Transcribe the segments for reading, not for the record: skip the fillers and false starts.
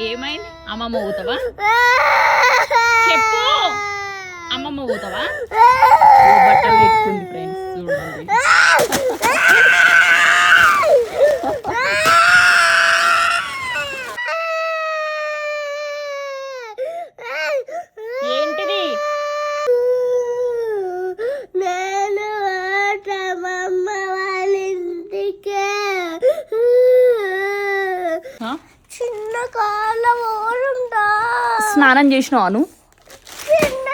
ఏమైంది? అమ్మమ్మ పోతావా? చెప్పు. అమ్మమ్మ పోతావా? బట్టలు పెట్టుకుంది ఫ్రెండ్స్, చూడండి. ఏంటిది? నేను అమ్మమ్మ వాళ్ళ ఇంటికి చిన్న కాళ్ళ ఊరుందా. స్నానం చేసినావాను? చిన్న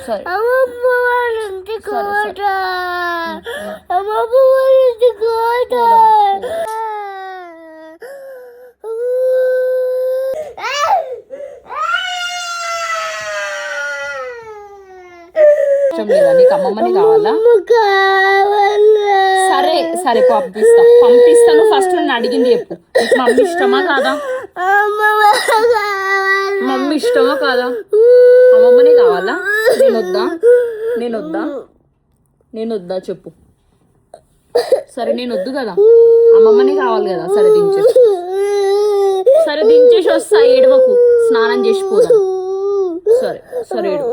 సరే అమ్మమ్మ వాళ్ళ ఇంటి కోట, అమ్మమ్మ వాళ్ళ ఇంటి కోట. ఇష్టం లేదా నీకు? అమ్మమ్మని కావాలా? సరే సరే పంపిస్తాను. ఫస్ట్ నన్ను అడిగింది చెప్పు, నీకు మమ్మీ ఇష్టమా కాదా? మమ్మీ ఇష్టమా కాదా? అమ్మమ్మని కావాలా? నేను వద్దా చెప్పు. సరే నేను వద్దు కదా, అమ్మమ్మని కావాలి కదా. సరే దించేసి వస్తా, ఏడవకు, స్నానం చేసిపోదాం. సరే ఏడు.